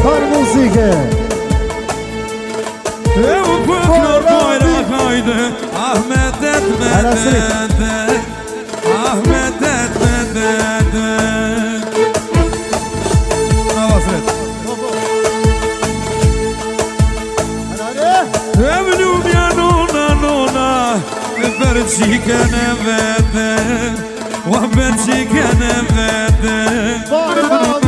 Par muzike E u pëknor pojra kajde Ahmetet me dede Ahmetet me dede Avasret E më ljubja nona E për qikën e vete O për qikën e vete